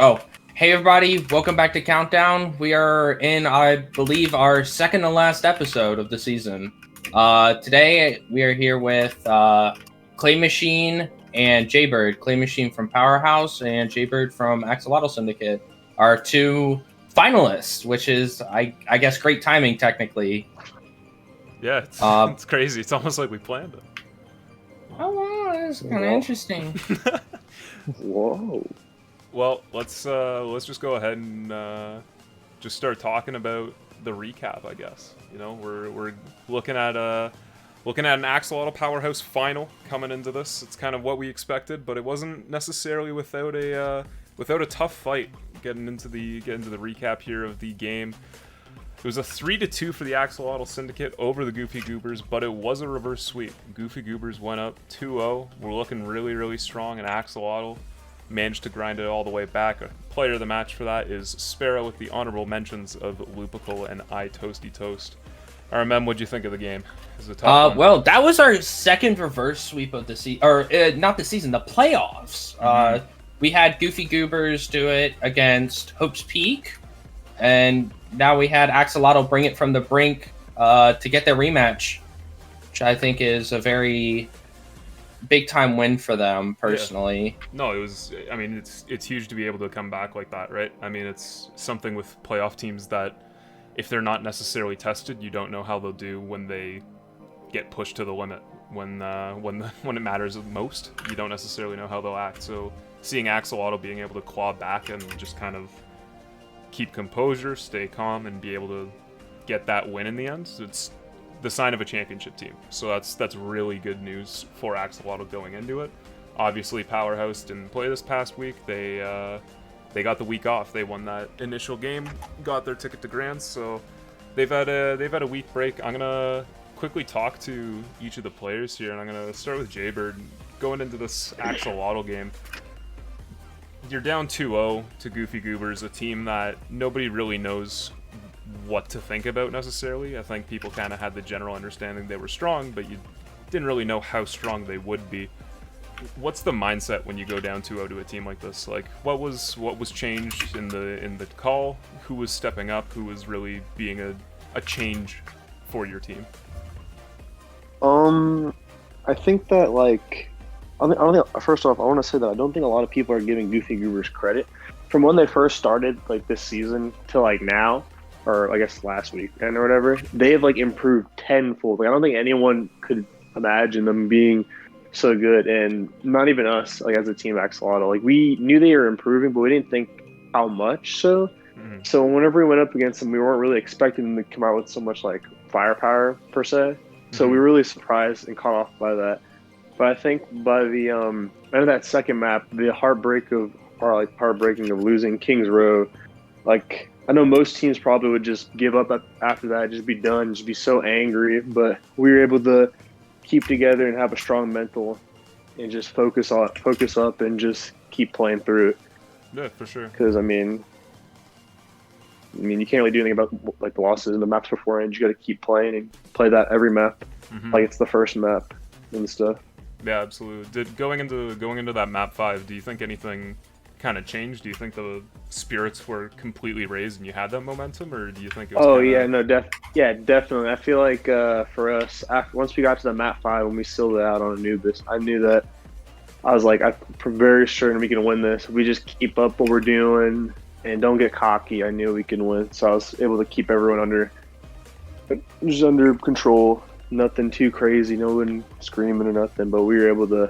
Oh, hey everybody, welcome back to Countdown. We are in, I believe, our second to last episode of the season. Today we are here with Clay Machine and Jaybird. Clay Machine from Powerhouse and Jaybird from Axolotl Syndicate. Our two finalists, which is, I guess, great timing technically. Yeah, it's crazy. It's almost like we planned it. Oh wow, that's kind of interesting. Whoa. Well, let's just go ahead and just start talking about the recap, I guess. You know, we're looking at an Axolotl Powerhouse final coming into this. It's kind of what we expected, but it wasn't necessarily without a tough fight getting into the recap here of the game. It was a 3-2 for the Axolotl Syndicate over the Goofy Goobers, but it was a reverse sweep. Goofy Goobers went up 2-0. We're looking really, really strong, and Axolotl managed to grind it all the way back. A player of the match for that is Sparrow, with the honorable mentions of Lupical and I Toasty Toast. RMM, what'd you think of the game? It was a tough one. Well, that was our second reverse sweep of the season, or not the season, the playoffs. Mm-hmm. We had Goofy Goobers do it against Hope's Peak, and now we had Axolotl bring it from the brink to get their rematch, which I think is a very big time win for them personally. Yeah. No, it was. I mean, it's huge to be able to come back like that, right? I mean, it's something with playoff teams that if they're not necessarily tested, you don't know how they'll do when they get pushed to the limit. When it matters the most, you don't necessarily know how they'll act. So seeing Axolotl being able to claw back and just kind of keep composure, stay calm, and be able to get that win in the end, it's the sign of a championship team. So that's really good news for Axolotl going into it. Obviously, Powerhouse didn't play this past week. They got the week off. They won that initial game, got their ticket to Grands, so they've had a week break. I'm gonna quickly talk to each of the players here, and I'm gonna start with Jaybird. Going into this Axolotl game, you're down 2-0 to Goofy Goobers, a team that nobody really knows what to think about necessarily. I think people kind of had the general understanding they were strong, but you didn't really know how strong they would be. What's the mindset when you go down 2-0 to a team like this? Like, what was changed in the call? Who was stepping up? Who was really being a change for your team? I think that, like, I don't think, first off, I want to say that I don't think a lot of people are giving Goofy Goobers credit. From when they first started, like, this season to, like, now, or I guess last week and or whatever, they have, like, improved tenfold. Like, I don't think anyone could imagine them being so good, and not even us, like, as a team Axolotl. Like, we knew they were improving, but we didn't think how much so. Mm-hmm. So whenever we went up against them, we weren't really expecting them to come out with so much, like, firepower, per se. So we were really surprised and caught off by that. But I think by the end of that second map, the heartbreaking of losing King's Row, like, I know most teams probably would just give up after that, just be done, just be so angry. But we were able to keep together and have a strong mental, and just focus up, and just keep playing through it. Yeah, for sure. Because I mean, you can't really do anything about, like, the losses in the maps beforehand. You got to keep playing and play that every map, like it's the first map and stuff. Yeah, absolutely. Going into that map 5, do you think anything kind of changed? Do you think the spirits were completely raised and you had that momentum, or do you think it was definitely. I feel like for us, once we got to the map 5, when we sealed it out on Anubis, I knew that I'm very certain we can win this. If we just keep up what we're doing and don't get cocky, I knew we can win. So I was able to keep everyone under control. Nothing too crazy, no one screaming or nothing, but we were able to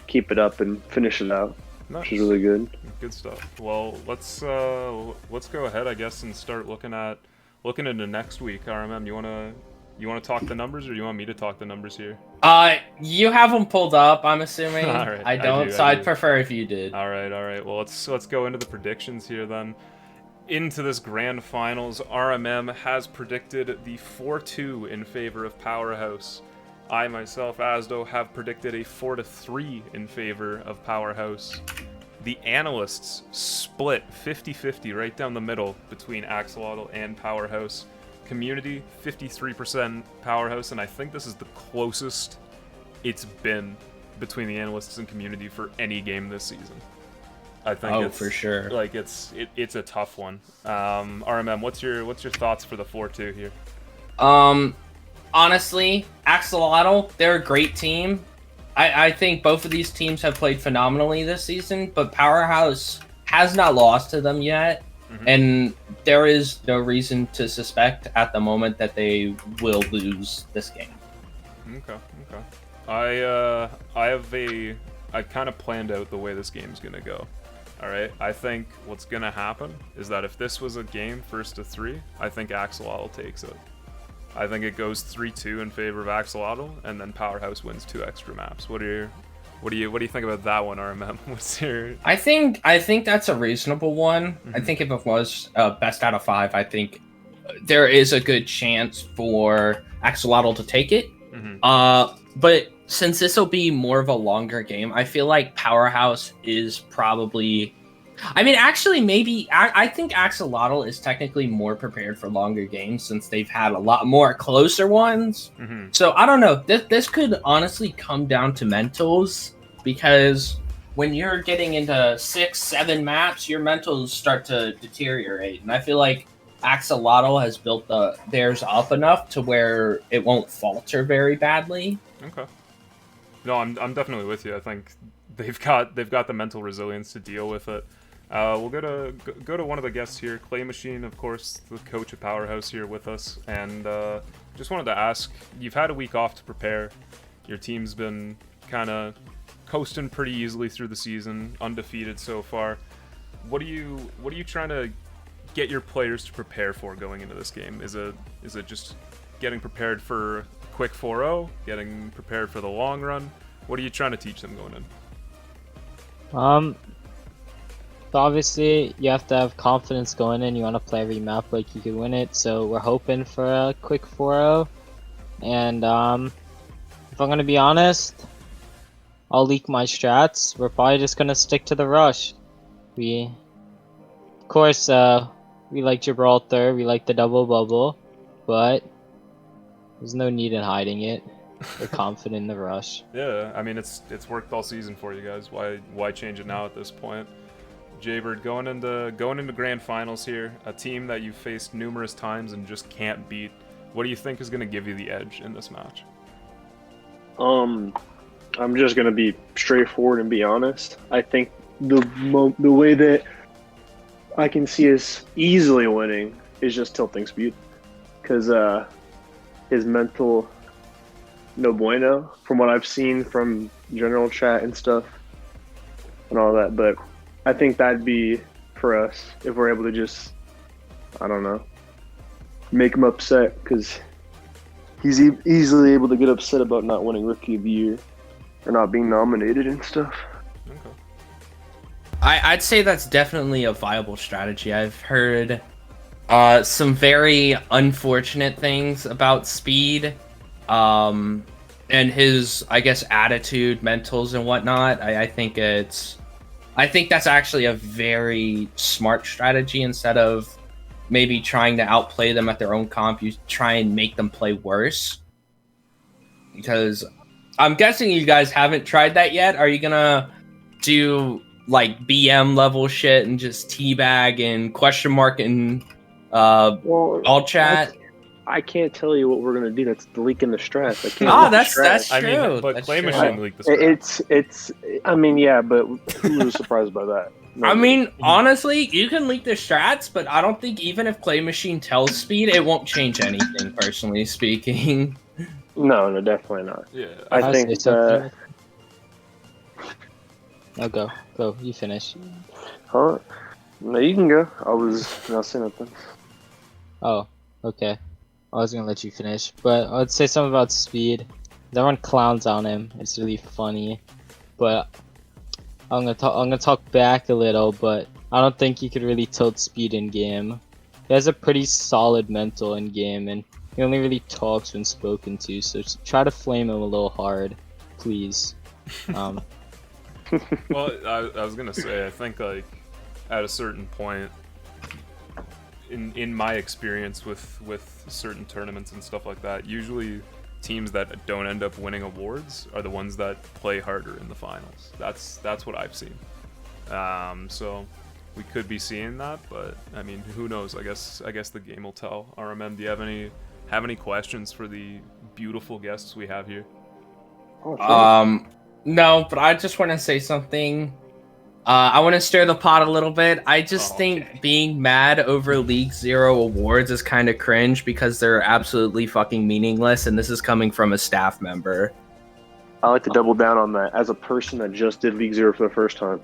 keep it up and finish it out. Nice. Which is really good. Good stuff. Well, let's go ahead, I guess, and start looking into next week. RMM, you wanna talk the numbers, or you want me to talk the numbers here? You have them pulled up, I'm assuming. All right, I don't, so I'd prefer if you did. All right. Well, let's go into the predictions here then. Into this grand finals, RMM has predicted the 4-2 in favor of Powerhouse. I myself, Asdo, have predicted a 4-3 in favor of Powerhouse. The analysts split 50-50 right down the middle between Axolotl and Powerhouse. Community, 53% Powerhouse, and I think this is the closest it's been between the analysts and community for any game this season. I think it's for sure. Like it's a tough one. RMM, what's your thoughts for the 4-2 here? Honestly, Axolotl, they're a great team. I think both of these teams have played phenomenally this season, but Powerhouse has not lost to them yet, and there is no reason to suspect at the moment that they will lose this game. Okay. I've kind of planned out the way this game's gonna go. All right. I think what's gonna happen is that if this was a game 1st to 3, I think Axolotl takes it. I think it goes 3-2 in favor of Axolotl, and then Powerhouse wins 2 extra maps. What do you think about that one, RMM? What's your? I think that's a reasonable one. I think if it was best out of 5, I think there is a good chance for Axolotl to take it. But since this will be more of a longer game, I feel like Powerhouse is probably. I mean, actually, maybe I think Axolotl is technically more prepared for longer games since they've had a lot more closer ones. So I don't know. This could honestly come down to mentals, because when you're getting into 6, 7 maps, your mentals start to deteriorate, and I feel like Axolotl has built theirs up enough to where it won't falter very badly. Okay. No, I'm definitely with you. I think they've got the mental resilience to deal with it. We'll go to one of the guests here, Clay Machine, of course, the coach of Powerhouse here with us, and just wanted to ask, you've had a week off to prepare. Your team's been kind of coasting pretty easily through the season, undefeated so far. What are you trying to get your players to prepare for going into this game? Is it just getting prepared for a quick 4-0, getting prepared for the long run? What are you trying to teach them going in? So obviously, you have to have confidence going in. You want to play every map like you can win it. So we're hoping for a quick 4-0. And if I'm going to be honest, I'll leak my strats. We're probably just going to stick to the rush. Of course, we like Gibraltar. We like the double bubble. But there's no need in hiding it. We're confident in the rush. Yeah, I mean, it's worked all season for you guys. Why change it now at this point? Jaybird, going into grand finals here, a team that you've faced numerous times and just can't beat. What do you think is going to give you the edge in this match? I'm just gonna be straightforward and be honest. I think the way that I can see us easily winning is just tilting speed, because his mental no bueno from what I've seen from general chat and stuff and all that, but I think that'd be for us if we're able to just, I don't know, make him upset, because he's easily able to get upset about not winning Rookie of the Year or not being nominated and stuff. Okay. I'd say that's definitely a viable strategy. I've heard some very unfortunate things about Speed and his, I guess, attitude, mentals, and whatnot. I think that's actually a very smart strategy. Instead of maybe trying to outplay them at their own comp, you try and make them play worse. Because I'm guessing you guys haven't tried that yet. Are you gonna do like BM level shit and just teabag and question mark and all chat? I can't tell you what we're gonna do. That's leaking the strats. I can't. That's true. I mean, but That's Clay true. Machine leaked the strats. It's. I mean, yeah, but who was surprised by that? I mean, honestly, you can leak the strats, but I don't think even if Clay Machine tells Speed, it won't change anything, personally speaking. No, definitely not. Yeah, I think. Oh, go. You finish. Huh? No, you can go. I was not saying nothing. Oh, okay. I was gonna let you finish, but I would say something about Speed. Everyone clowns on him. It's really funny, but I'm gonna talk back a little. But I don't think you could really tilt Speed in game. He has a pretty solid mental in game, and he only really talks when spoken to. So just try to flame him a little hard, please. Well, I was gonna say, I think like at a certain point, in my experience with certain tournaments and stuff like that, usually teams that don't end up winning awards are the ones that play harder in the finals. That's what I've seen. So we could be seeing that, but I mean, who knows? I guess the game will tell. RMM, do you have any questions for the beautiful guests we have here? Oh, sure. No, but I just want to say something. I want to stir the pot a little bit. I just think being mad over League Zero awards is kind of cringe because they're absolutely fucking meaningless, and this is coming from a staff member. I like to double down on that as a person that just did League Zero for the first time.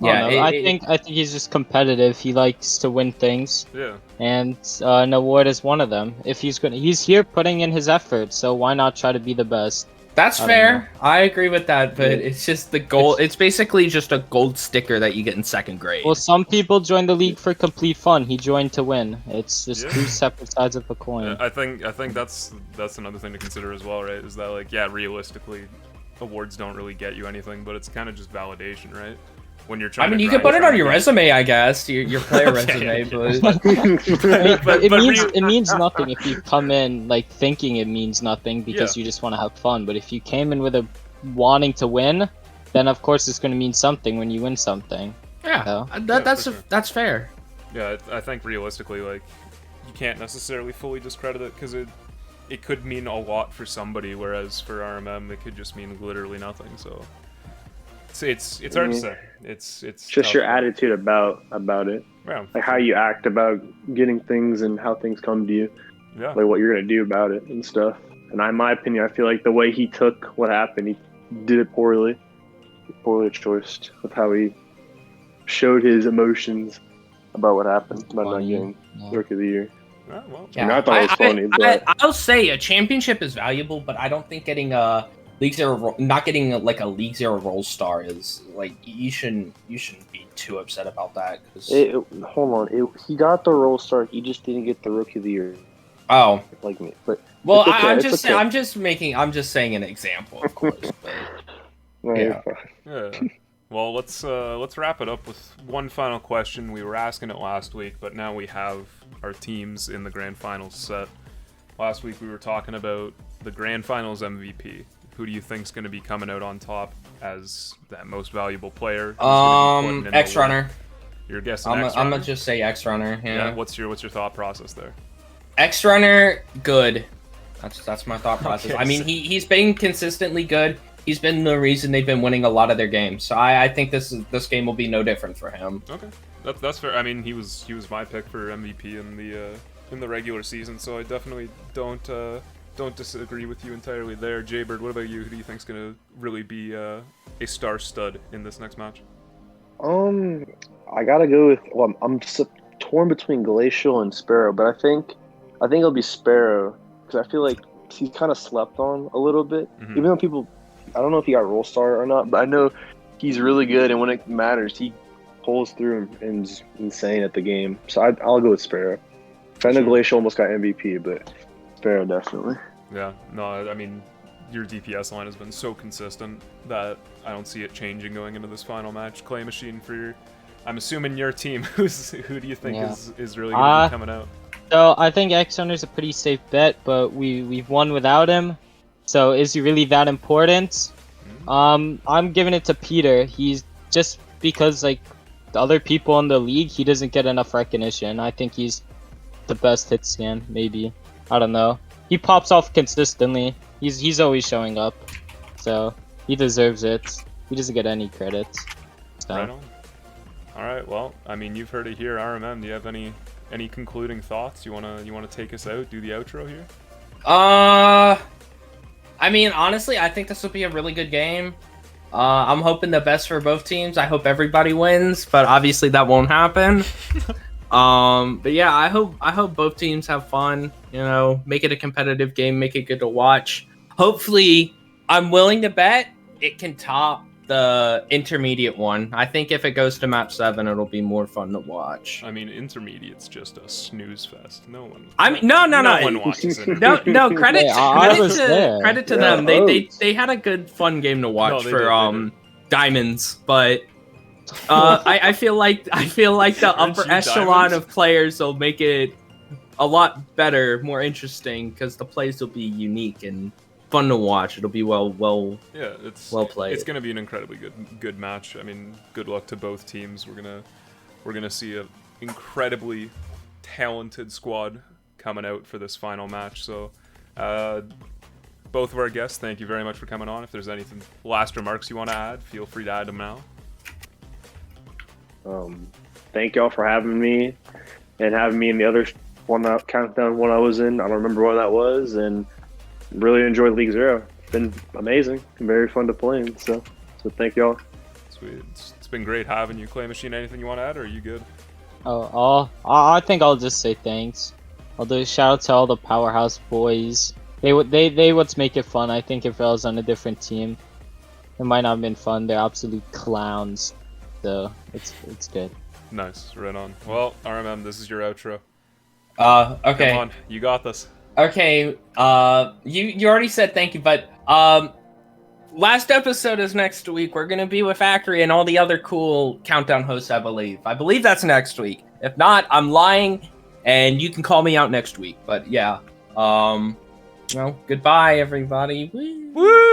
Yeah, I think he's just competitive. He likes to win things. Yeah. And an award is one of them. If he's here putting in his effort, so why not try to be the best? That's fair. I agree with that, but it's just the gold. It's basically just a gold sticker that you get in second grade. Well, some people join the league for complete fun. He joined to win. It's just two separate sides of a coin. Yeah, I think that's another thing to consider as well, right? Is that, like, yeah, realistically, awards don't really get you anything, but it's kind of just validation, right? When you're trying. I mean, you can put it on your resume, I guess, your player resume, but it means nothing if you come in like thinking it means nothing because you just want to have fun. But if you came in with a wanting to win, then of course it's going to mean something when you win something. Yeah, so. That's fair. Yeah, I think realistically, like, you can't necessarily fully discredit it because it could mean a lot for somebody, whereas for RMM it could just mean literally nothing. So. It's hard to say. It's just tough. your attitude about it. Yeah. Like how you act about getting things and how things come to you. Yeah. Like what you're gonna do about it and stuff. And in my opinion, I feel like the way he took what happened, he did it poorly choiced with how he showed his emotions about what happened about not getting Rookie of the Year. Yeah, well, I mean, I thought it was funny, but I'll say a championship is valuable, but I don't think getting a League Zero, not getting like a League Zero Role Star is like you shouldn't be too upset about that. Hold on, he got the Role Star. He just didn't get the Rookie of the Year. Oh, like me, but well, okay, I'm just saying an example, of course. But, yeah. Well, let's wrap it up with one final question. We were asking it last week, but now we have our teams in the grand finals set. Last week we were talking about the grand finals MVP. Who do you think's going to be coming out on top as that most valuable player? X Runner. You're guessing I'm X Runner? I'm gonna just say X Runner. Yeah. What's your thought process there? X Runner, good. That's my thought process. Okay, I mean, he's been consistently good. He's been the reason they've been winning a lot of their games. So I think this game will be no different for him. Okay, that's fair. I mean, he was my pick for MVP in the regular season, so I definitely don't disagree with you entirely there. Jaybird, what about you? Who do you think's gonna really be a star stud in this next match? I gotta go with. Well, I'm just torn between Glacial and Sparrow, but I think it'll be Sparrow because I feel like he's kind of slept on a little bit. Mm-hmm. Even though people, I don't know if he got Role Star or not, but I know he's really good, and when it matters, he pulls through and is insane at the game. So I'll go with Sparrow. I know Glacial almost got MVP, but Sparrow definitely. Yeah, no, I mean, your DPS line has been so consistent that I don't see it changing going into this final match. Clay Machine I'm assuming your team. Who do you think is really going to be coming out? So I think X-Runner's a pretty safe bet, but we've won without him. So is he really that important? Mm-hmm. I'm giving it to Peter. He's just because like the other people in the league, he doesn't get enough recognition. I think he's the best hit scan, maybe. I don't know. He pops off consistently. He's always showing up, so he deserves it. He doesn't get any credit. So. Right on. All right. Well, I mean, you've heard it here. RMM, do you have any concluding thoughts? You wanna take us out? Do the outro here? I mean, honestly, I think this will be a really good game. I'm hoping the best for both teams. I hope everybody wins, but obviously that won't happen. But yeah, I hope both teams have fun, make it a competitive game, make it good to watch. Hopefully, I'm willing to bet it can top the intermediate one. I think if it goes to map 7, it'll be more fun to watch. I mean, intermediate's just a snooze fest. No one watches it. No, credit to them. They had a good fun game to watch for diamonds, but I feel like the upper echelon of players will make it a lot better, more interesting, because the plays will be unique and fun to watch. It'll be well Yeah, it's well played. It's gonna be an incredibly good match. I mean, good luck to both teams. We're gonna see an incredibly talented squad coming out for this final match. So, both of our guests, thank you very much for coming on. If there's anything last remarks you want to add, feel free to add them now. Thank y'all for having me and having me in the other countdown one I was in. I don't remember what that was, and really enjoyed League Zero. It's been amazing and very fun to play in. So thank y'all. Sweet. It's been great having you. Clay Machine, anything you want to add, or are you good? I think I'll just say thanks. I'll do a shout out to all the Powerhouse boys. They what's make it fun. I think if I was on a different team, it might not have been fun. They're absolute clowns, so it's good. Nice, right on. Well, RMM, this is your outro. Okay. Come on, you got this. Okay, you already said thank you, but last episode is next week. We're gonna be with Acri and all the other cool countdown hosts, I believe. I believe that's next week. If not, I'm lying, and you can call me out next week. But yeah, well, goodbye, everybody. Woo! Woo!